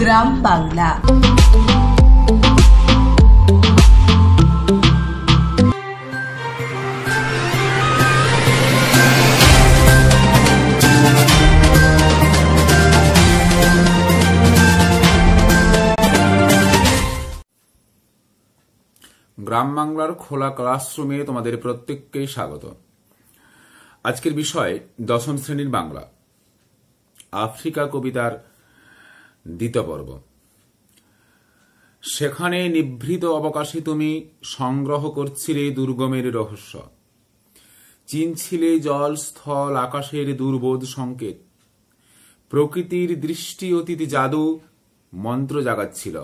গ্রাম বাংলা। গ্রাম বাংলার খোলা ক্লাসরুমে তোমাদের প্রত্যেককেই স্বাগত। আজকের বিষয় দশম শ্রেণীর বাংলা, আফ্রিকা কবিতার দ্বিতীয় পর্ব। সেখানে নিভৃত অবকাশে তুমি সংগ্রহ করছিলে দুর্গমের রহস্য, চিনছিলে জল স্থল আকাশের দুর্বোধ সংকেত, প্রকৃতির দৃষ্টি অতীত জাদু মন্ত্র জাগাচ্ছিল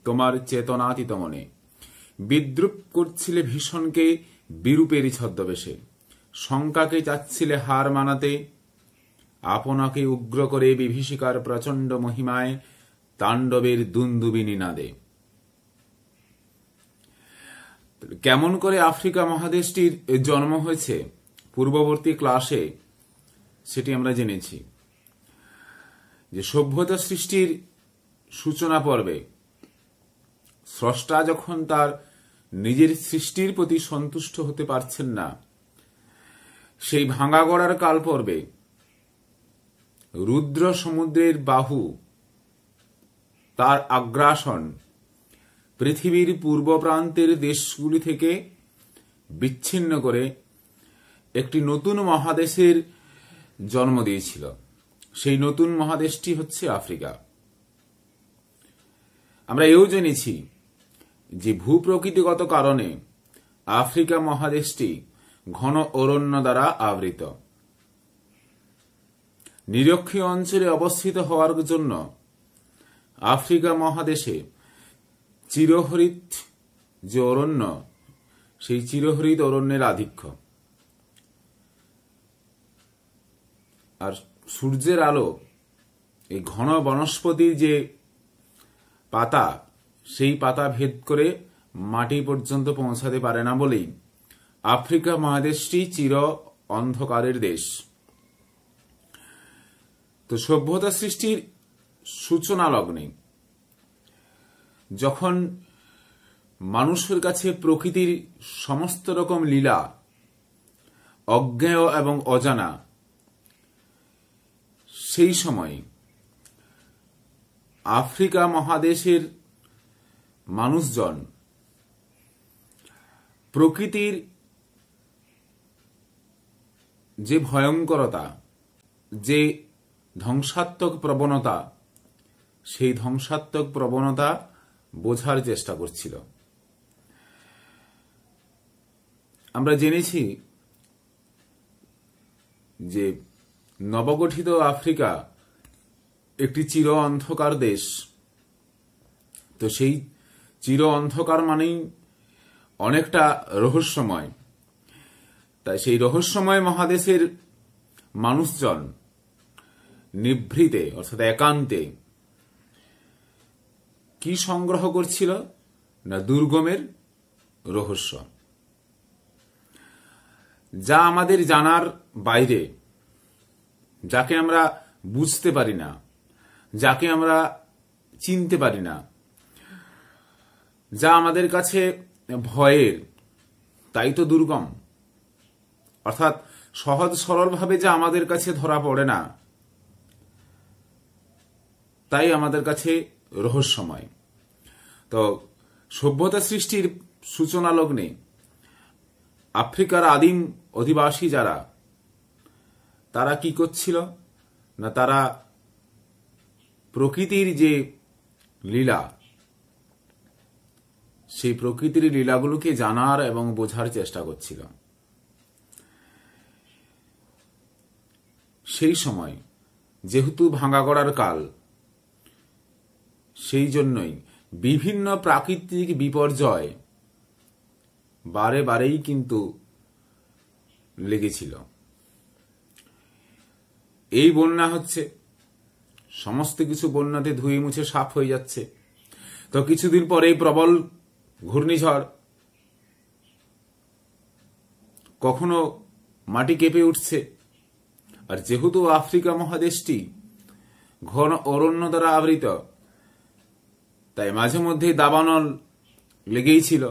তোমার চেতনাতীত মনে, বিদ্রুপ করছিলে ভীষণকে বিরূপের ছদ্মবেশে, শঙ্কাকে চাচ্ছিলে হার মানাতে, আপনাকে উগ্র করে বিভীষিকার প্রচণ্ড মহিমায় তাণ্ডবের দুন্দুবিনী নাদে। কেমন করে আফ্রিকা মহাদেশটির জন্ম হয়েছে পূর্ববর্তী ক্লাসে সেটি আমরা জেনেছি, যে সভ্যতা সৃষ্টির সূচনা পর্বে স্রষ্টা যখন তার নিজের সৃষ্টির প্রতি সন্তুষ্ট হতে পারছেন না, সেই ভাঙা গড়ার কাল পর্বে রুদ্র সমুদ্রের বাহু তার আগ্রাসন পৃথিবীর পূর্ব প্রান্তের দেশগুলি থেকে বিচ্ছিন্ন করে একটি নতুন মহাদেশের জন্ম দিয়েছিল। সেই নতুন মহাদেশটি হচ্ছে আফ্রিকা। আমরা এও জেনেছি যে ভূপ্রকৃতিগত কারণে আফ্রিকা মহাদেশটি ঘন অরণ্য দ্বারা আবৃত। নিরক্ষীয় অঞ্চলে অবস্থিত হওয়ার জন্য আফ্রিকা মহাদেশে চিরহরিত যে অরণ্য, সেই চিরহরিত অরণ্যের আধিক্য। আর সূর্যের আলো এই ঘন বনস্পতির যে পাতা, সেই পাতা ভেদ করে মাটি পর্যন্ত পৌঁছাতে পারে না বলেই আফ্রিকা মহাদেশটি চির অন্ধকারের দেশ। তো সভ্যতা সৃষ্টির সূচনা লগ্নে যখন মানুষের কাছে প্রকৃতির সমস্ত রকম লীলা অজ্ঞেয় এবং অজানা, সেই সময় আফ্রিকা মহাদেশের মানুষজন প্রকৃতির যে ভয়ঙ্করতা, যে ধ্বংসাত্মক প্রবণতা, সেই ধ্বংসাত্মক প্রবণতা বোঝার চেষ্টা করছিল। আমরা জেনেছি যে নবগঠিত আফ্রিকা একটি চির অন্ধকার দেশ। তো সেই চির অন্ধকার মানেই অনেকটা রহস্যময়। তাই সেই রহস্যময় মহাদেশের মানুষজন নিভৃতে অর্থাৎ একান্তে কি সংগ্রহ করছিল না, দুর্গমের রহস্য, যা আমাদের জানার বাইরে, যাকে আমরা বুঝতে পারি না, যাকে আমরা চিনতে পারি না, যা আমাদের কাছে ভয়ের, তাই তো দুর্গম। অর্থাৎ সহজ সরলভাবে যা আমাদের কাছে ধরা পড়ে না, তাই আমাদের কাছে রহস্যময়। তো সভ্যতা সৃষ্টির সূচনা লগ্নে আফ্রিকার আদিম অধিবাসী যারা, তারা কি করছিল না, তারা প্রকৃতির যে লীলা, সেই প্রকৃতির লীলাগুলোকে জানার এবং বোঝার চেষ্টা করছিল। সেই সময় যেহেতু ভাঙা গড়ার কাল, সেই জন্যই বিভিন্ন প্রাকৃতিক বিপর্যয় বারে বারেই কিন্তু লেগেছিল। এই বন্যা হচ্ছে, সমস্ত কিছু বন্যাতে ধুয়ে মুছে সাফ হয়ে যাচ্ছে। তো কিছুদিন পরেই প্রবল ঘূর্ণিঝড়, কখনো মাটি কেঁপে উঠছে। আর যেহেতু আফ্রিকা মহাদেশটি ঘন অরণ্য দ্বারা আবৃত, তাই মাঝে মধ্যেই দাবানল লেগেই ছিল।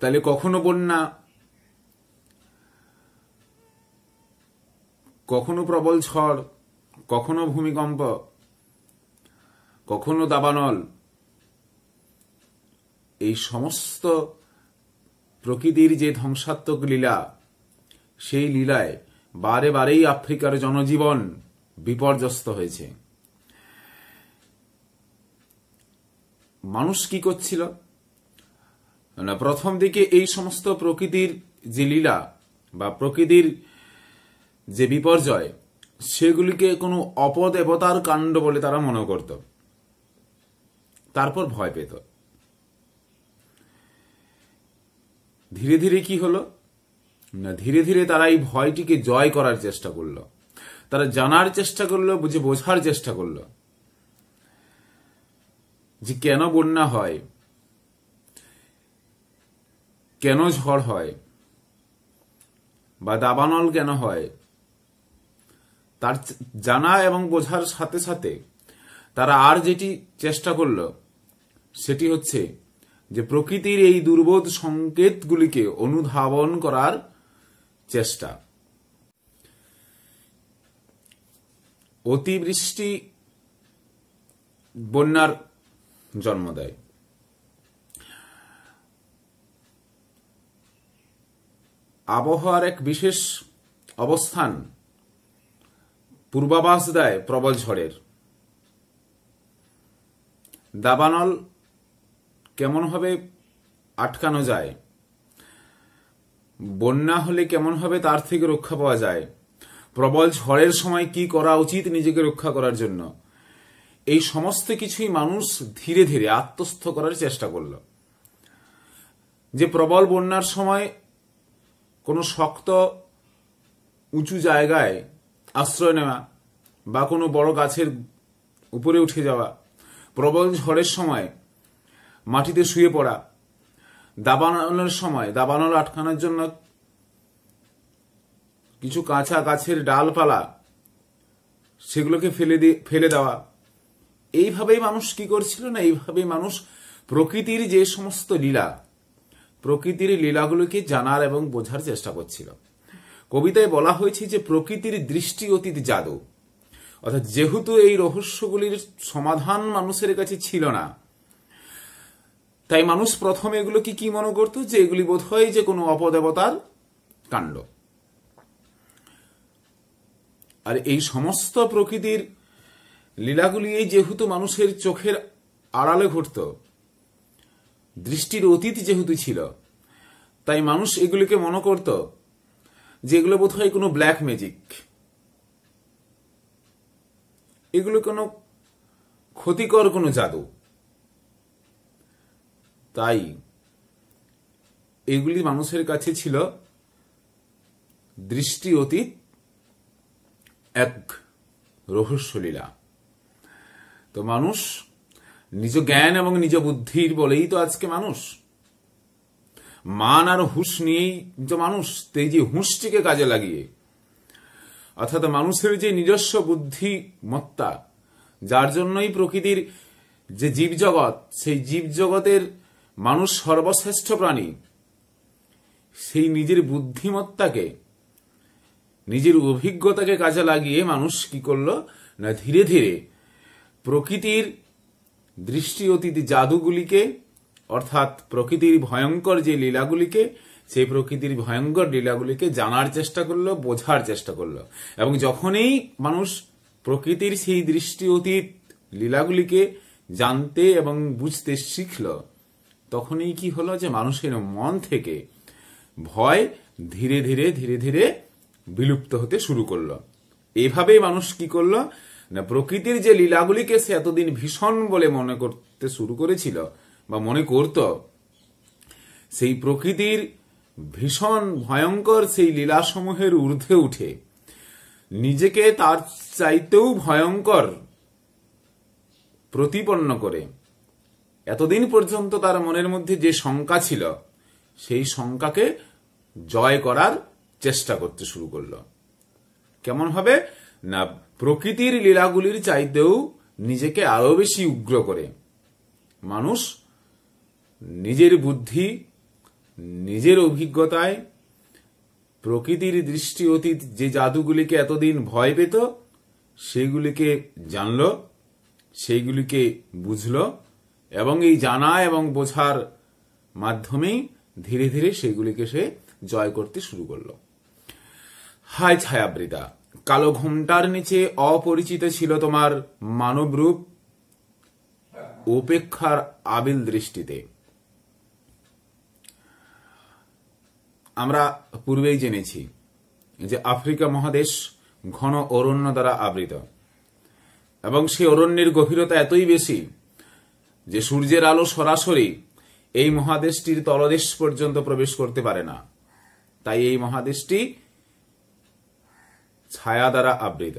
তাহলে কখনো বন্যা, কখনো প্রবল ঝড়, কখনো ভূমিকম্প, কখনো দাবানল, এই সমস্ত প্রকৃতির যে ধ্বংসাত্মক লীলা, সেই লীলায় বারে বারেই আফ্রিকার জনজীবন বিপর্যস্ত হয়েছে। মানুষ কি করছিল না, প্রথম দিকে এই সমস্ত প্রকৃতির যে লীলা বা প্রকৃতির যে বিপর্যয়, সেগুলিকে কোনো অপদেবতার কাণ্ড বলে তারা মনে করত, তারপর ভয় পেত। ধীরে ধীরে কি হলো না, ধীরে ধীরে তারা এই ভয়টিকে জয় করার চেষ্টা করলো, তারা জানার চেষ্টা করলো, বোঝার চেষ্টা করলো যে কেন বন্যা হয়, কেন ঝড় হয়, বা দাবানল কেন হয়। তার জানা এবং বোঝার সাথে সাথে তারা আর যেটি চেষ্টা করলো সেটি হচ্ছে যে প্রকৃতির এই দুর্বোধ সংকেতগুলিকে অনুধাবন করার চেষ্টা। অতিবৃষ্টি বন্যার জন্ম দেয়, আবহাওয়ার এক বিশেষ অবস্থান পূর্বাভাস দেয় প্রবল ঝড়ের। দাবানল কেমন ভাবে আটকানো যায়, বন্যা হলে কেমন ভাবে তার থেকে রক্ষা পাওয়া যায়, প্রবল ঝড়ের সময় কি করা উচিত নিজেকে রক্ষা করার জন্য, এই সমস্ত কিছুই মানুষ ধীরে ধীরে আত্মস্থ করার চেষ্টা করল। যে প্রবল বন্যার সময় কোনো শক্ত উঁচু জায়গায় আশ্রয় নেওয়া বা কোনো বড় গাছের উপরে উঠে যাওয়া, প্রবল ঝড়ের সময় মাটিতে শুয়ে পড়া, দাবানলের সময় দাবানল আটকানোর জন্য কিছু কাঁচা গাছের ডালপালা সেগুলোকে ফেলে দেওয়া, এইভাবেই মানুষ কি করছিল না, এইভাবেই মানুষ প্রকৃতির যে সমস্ত লীলা, প্রকৃতির লীলাগুলোকে জানার এবং বোঝার চেষ্টা করছিল। কবিতায় বলা হয়েছে যে প্রকৃতির দৃষ্টি অতীত জাদু, অর্থাৎ যেহেতু এই রহস্যগুলির সমাধান মানুষের কাছে ছিল না, তাই মানুষ প্রথমে এগুলোকে কি মনে করত যে এগুলি বোধ হয় যে কোনো অপদেবতার কাণ্ড। আর এই সমস্ত প্রকৃতির লীলাগুলি যেহেতু মানুষের চোখের আড়ালে ঘটত, দৃষ্টির অতীত যেহেতু ছিল, তাই মানুষ এগুলিকে মনে করত যে এগুলো বোধ হয় কোনো ব্ল্যাক ম্যাজিক, এগুলো কোনো ক্ষতিকর কোনো জাদু। তাই এগুলি মানুষের কাছে ছিল দৃষ্টি অতীত এক রহস্যলীলা। তো মানুষ নিজ জ্ঞান এবং নিজ বুদ্ধির বলেই তো আজকে মানুষ, মান আর হুঁশ নিয়েই যে মানুষ, এই যে হুঁশটিকে কাজে লাগিয়ে, অর্থাৎ মানুষের যে নিজস্ব বুদ্ধিমত্তা, যার জন্যই প্রকৃতির যে জীবজগৎ, সেই জীবজগতের মানুষ সর্বশ্রেষ্ঠ প্রাণী, সেই নিজের বুদ্ধিমত্তাকে, নিজের অভিজ্ঞতাকে কাজে লাগিয়ে মানুষ কি করলো না, ধীরে ধীরে প্রকৃতির দৃষ্টি অতীত জাদুগুলিকে, অর্থাৎ প্রকৃতির ভয়ঙ্কর যে লীলাগুলিকে, সেই প্রকৃতির ভয়ঙ্কর লীলাগুলিকে জানার চেষ্টা করলো, বোঝার চেষ্টা করলো। এবং যখনই মানুষ প্রকৃতির সেই দৃষ্টি অতীত লীলাগুলিকে জানতে এবং বুঝতে শিখল, তখনই কি হলো যে মানুষের মন থেকে ভয় ধীরে ধীরে ধীরে ধীরে বিলুপ্ত হতে শুরু করলো। এভাবেই মানুষ কি করলো না, প্রকৃতির যে লীলাগুলিকে সে এতদিন ভীষণ বলে মনে করতে শুরু করেছিল বা মনে করত, সেই প্রকৃতির ভীষণ ভয়ঙ্কর সেই লীলাসমূহের ঊর্ধ্বে উঠে নিজেকে তার চাইতেও ভয়ঙ্কর প্রতিপন্ন করে এতদিন পর্যন্ত তার মনের মধ্যে যে শঙ্কা ছিল, সেই শঙ্কাকে জয় করার চেষ্টা করতে শুরু করলো। কেমন হবে না, প্রকৃতির লীলাগুলির চাইতেও নিজেকে আরো বেশি উগ্র করে। মানুষ নিজের বুদ্ধি, নিজের অভিজ্ঞতায় প্রকৃতির দৃষ্টি অতীত যে জাদুগুলিকে এতদিন ভয় পেত সেগুলিকে জানল, সেইগুলিকে বুঝল এবং এই জানা এবং বোঝার মাধ্যমেই ধীরে ধীরে সেগুলিকে সে জয় করতে শুরু করল। হায় ছায়াবৃতা, কালো ঘোমটার নিচে অপরিচিত ছিল তোমার মানবরূপ উপেক্ষার আবিল দৃষ্টিতে। আমরা পূর্বেই জেনেছি যে আফ্রিকা মহাদেশ ঘন অরণ্য দ্বারা আবৃত এবং সেই অরণ্যের গভীরতা এতই বেশি যে সূর্যের আলো সরাসরি এই মহাদেশটির তলদেশ পর্যন্ত প্রবেশ করতে পারে না। তাই এই মহাদেশটি ছায়া দ্বারা আবৃত।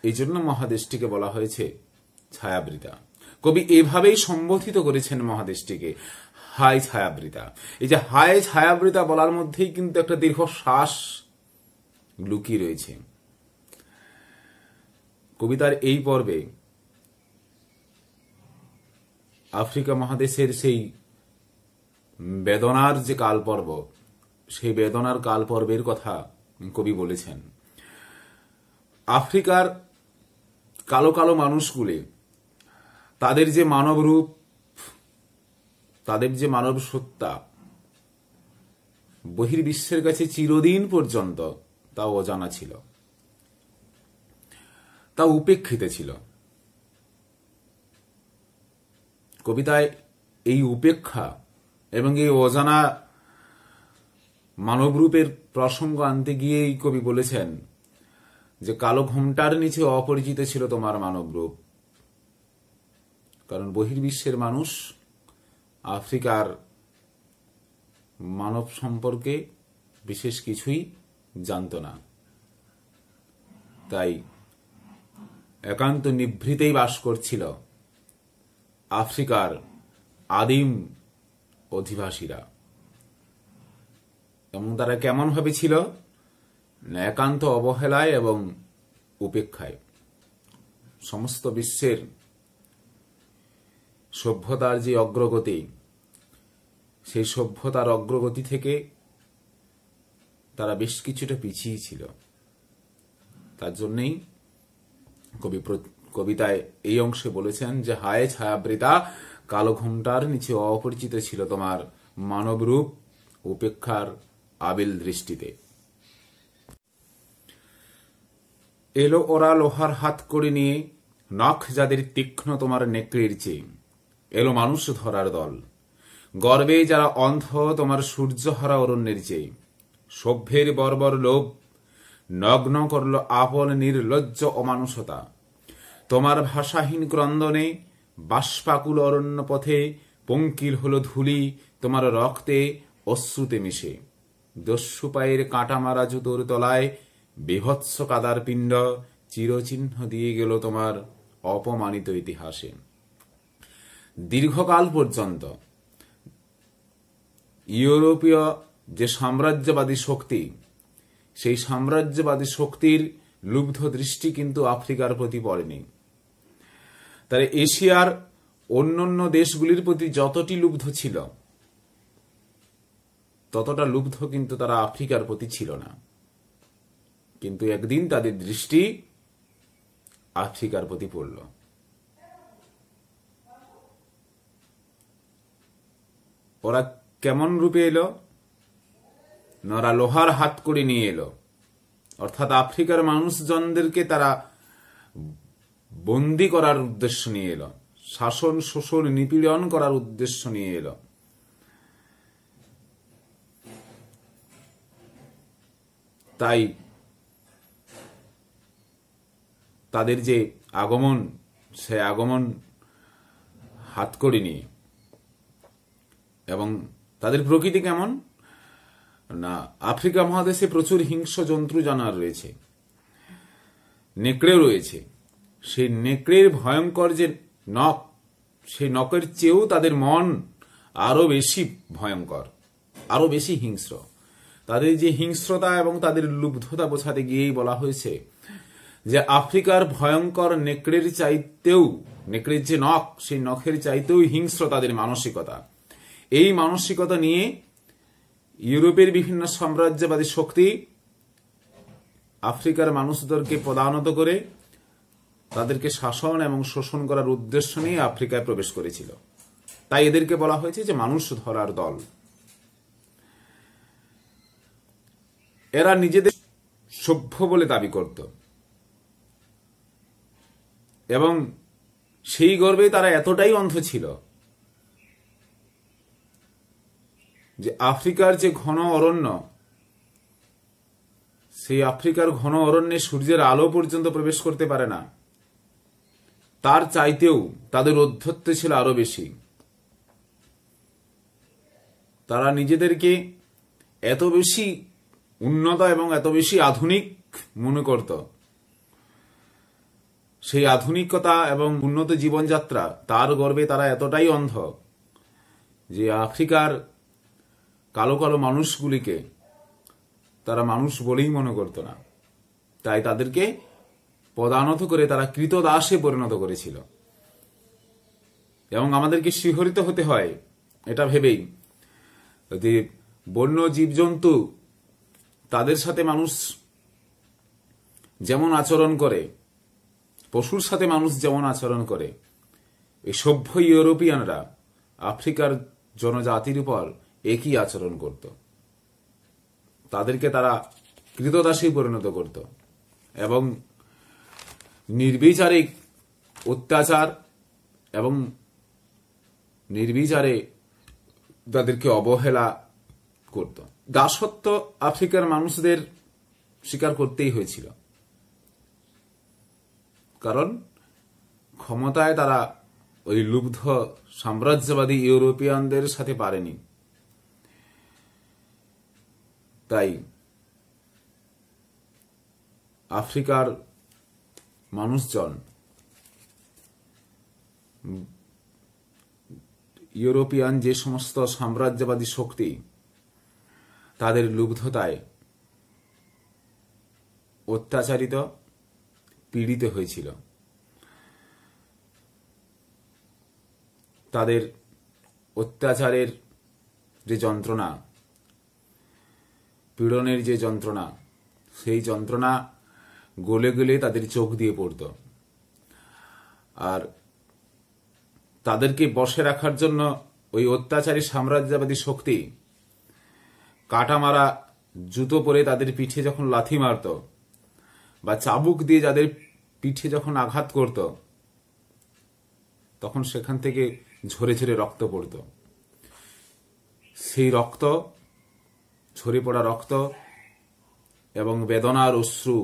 এই জন্য মহাদেশটিকে বলা হয়েছে ছায়াবৃতা। কবি এভাবেই সম্বোধিত করেছেন মহাদেশটিকে, হায় ছায়াবৃতা। এই যে হায় ছায়াবৃতা বলার মধ্যেই কিন্তু একটা দীর্ঘ শ্বাস লুকিয়ে রয়েছে। কবিতার এই পর্বে আফ্রিকা মহাদেশের সেই বেদনার যে কালপর্ব, সেই বেদনার কালপর্বের কথা কবি বলেছেন। আফ্রিকার কালো কালো মানুষগুলি তাদের যে মানব রূপ, তাদের যে মানব সত্তা বহির্বিশ্বের কাছে চিরদিন পর্যন্ত তা অজানা ছিল, তা উপেক্ষিত ছিল। কবিতায় এই উপেক্ষা এবং এই অজানা মানবরূপের প্রসঙ্গ আনতে গিয়েই কবি বলেছেন যে কালো ঘোমটার নিচে অপরিচিত ছিল তোমার মানবরূপ। কারণ বহির্বিশ্বের মানুষ আফ্রিকার মানব সম্পর্কে বিশেষ কিছুই জানত না, তাই একান্ত নিভৃতেই বাস করছিল আফ্রিকার আদিম অধিবাসীরা। এবং তারা কেমন ভাবে ছিল? একান্ত অবহেলায় এবং উপেক্ষায়। সমস্ত বিশ্বের সভ্যতার যে অগ্রগতি, সেই সভ্যতার অগ্রগতি থেকে তারা বেশ কিছুটা পিছিয়ে ছিল। তার জন্যই কবিতায় এই অংশে বলেছেন যে হায় ছায়াবৃতা, কালো ঘোমটার নিচে অপরিচিত ছিল তোমার মানবরূপ উপেক্ষার আবিল দৃষ্টিতে। এলো ওরা লোহার হাত করে নিয়ে, নখ যাদের তীক্ষ্ণ তোমার নেকড়ের চেয়ে। এলো মানুষ ধরার দল, গর্বে যারা অন্ধ তোমার সূর্যহারা অরণ্যের চেয়ে। সভ্যের বর্বর লোভ নগ্ন করল আপন নির্লজ্জ অমানুষতা। তোমার ভাষাহীন ক্রন্দনে বাষ্পাকুল অরণ্য পথে পঙ্কিল হল ধুলি তোমার রক্তে অশ্রুতে মিশে। দস্যু পায়ের কাঁটা মারা জুতোর তলায় বিভৎস কাদার পিণ্ড চিরচিহ্ন দিয়ে গেল তোমার অপমানিত ইতিহাসে। দীর্ঘকাল পর্যন্ত ইউরোপীয় যে সাম্রাজ্যবাদী শক্তি, সেই সাম্রাজ্যবাদী শক্তির লুব্ধ দৃষ্টি কিন্তু আফ্রিকার প্রতি পড়েনি। তারা এশিয়ার অন্যান্য দেশগুলির প্রতি যতটি লুব্ধ ছিল, ততটা লুব্ধ কিন্তু তারা আফ্রিকার প্রতি ছিল না। কিন্তু একদিন তাদের দৃষ্টি আফ্রিকার প্রতি পড়ল। ওরা কেমন রূপে এলো? ওরা লোহার হাত করে নিয়ে এলো, অর্থাৎ আফ্রিকার মানুষজনদেরকে তারা বন্দী করার উদ্দেশ্য নিয়ে এলো, শাসন শোষণ নিপীড়ন করার উদ্দেশ্য নিয়ে এলো। তাই তাদের যে আগমন, সে আগমন হাত করে নিয়ে। এবং তাদের প্রকৃতি কেমন না, আফ্রিকা মহাদেশে প্রচুর হিংস্র জন্তু জানোয়ার রয়েছে, নেকড়ে রয়েছে। সেই নেকড়ের ভয়ঙ্কর যে নখ, সেই নখের চেয়েও তাদের মন আরো বেশি ভয়ঙ্কর, আরো বেশি হিংস্র। তাদের যে হিংস্রতা এবং তাদের লুব্ধতা বোঝাতে গিয়েই বলা হয়েছে যে আফ্রিকার ভয়ঙ্কর নেকড়ের চাইতেও, নেকড়ের যে নখ, সেই নখের চাইতেও হিংস্র তাদের মানসিকতা। এই মানসিকতা নিয়ে ইউরোপের বিভিন্ন সাম্রাজ্যবাদী শক্তি আফ্রিকার মানুষদেরকে পদানত করে তাদেরকে শাসন এবং শোষণ করার উদ্দেশ্য নিয়ে আফ্রিকায় প্রবেশ করেছিল। তাই এদেরকে বলা হয়েছে যে মানুষ ধরার দল। এরা নিজেদের সভ্য বলে দাবি করত এবং সেই গর্বে তারা এতটাই অন্ধ ছিল যে আফ্রিকার যে ঘন অরণ্য, সেই আফ্রিকার ঘন অরণ্যে সূর্যের আলো পর্যন্ত প্রবেশ করতে পারে না, তার চাইতেও তাদের ঔদ্ধত্য ছিল আরো বেশি। তারা নিজেদেরকে এত বেশি উন্নত এবং এত বেশি আধুনিক মনে করত, সেই আধুনিকতা এবং উন্নত জীবনযাত্রা তার গর্বে তারা এতটাই অন্ধ যে আফ্রিকার কালো কালো মানুষগুলিকে তারা মানুষ বলেই মনে করত না। তাই তাদেরকে পদানত করে তারা কৃতদাসে পরিণত করেছিল। এবং আমাদেরকে শিহরিত হতে হয় এটা ভেবেই যে বন্য জীবজন্তু তাদের সাথে মানুষ যেমন আচরণ করে, পশুর সাথে মানুষ যেমন আচরণ করে, এই সভ্য ইউরোপিয়ানরা আফ্রিকার জনজাতির উপর একই আচরণ করত। তাদেরকে তারা কৃতদাসে পরিণত করত এবং নির্বিচারে অত্যাচার এবং নির্বিচারে তাদেরকে অবহেলা করত। দাসত্ব আফ্রিকার মানুষদের স্বীকার করতেই হয়েছিল, কারণ ক্ষমতায় তারা ওই লুব্ধ সাম্রাজ্যবাদী ইউরোপিয়ানদের সাথে পারেনি। তাই আফ্রিকার মানুষজন ইউরোপিয়ান যে সমস্ত সাম্রাজ্যবাদী শক্তি তাদের লুব্ধতায় অত্যাচারিত, পীড়িত হয়েছিল। তাদের অত্যাচারের যে যন্ত্রণা, পীড়নের যে যন্ত্রণা, সেই যন্ত্রণা গলে গলে তাদের চোখ দিয়ে পড়ত। আর তাদেরকে বসে রাখার জন্য ওই অত্যাচারী সাম্রাজ্যবাদী শক্তি কাটা মারা জুতো পরে তাদের পিঠে যখন লাথি মারত বা চাবুক দিয়ে যাদের পিঠে যখন আঘাত করত, তখন সেখান থেকে ঝরে ঝরে রক্ত পড়ত। সেই রক্ত, ঝরে পড়া রক্ত এবং বেদনার অশ্রু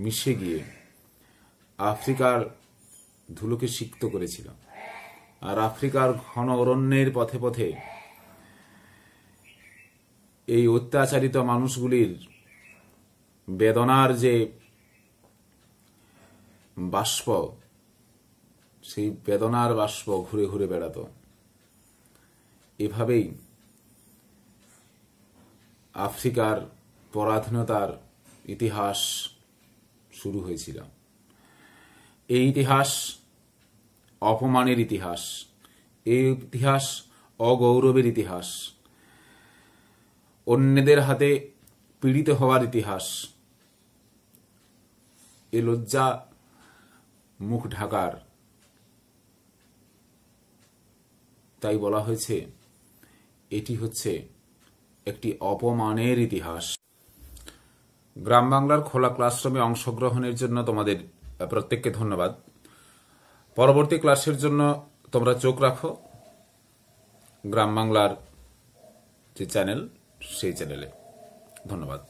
মিশে গিয়ে আফ্রিকার ধুলোকে সিক্ত করেছিল। আর আফ্রিকার ঘন অরণ্যের পথে পথে এই অত্যাচারিত মানুষগুলির বেদনার যে বাষ্প, সেই বেদনার বাষ্প ঘুরে ঘুরে বেড়াত। এভাবেই আফ্রিকার পরাধীনতার ইতিহাস শুরু হয়েছিল। এই ইতিহাস অপমানের ইতিহাস, এই ইতিহাস অগৌরবের ইতিহাস, অন্যদের হাতে পীড়িত হওয়ার ইতিহাস। এ লজ্জা মুখ ঢাকার। তাই বলা হয়েছে এটি হচ্ছে একটি অপমানের ইতিহাস। গ্রাম বাংলার খোলা ক্লাসরুমে অংশগ্রহণের জন্য তোমাদের প্রত্যেককে ধন্যবাদ। পরবর্তী ক্লাসের জন্য তোমরা চোখ রাখো গ্রাম বাংলার যে চ্যানেল, সেই চ্যানেলে। ধন্যবাদ।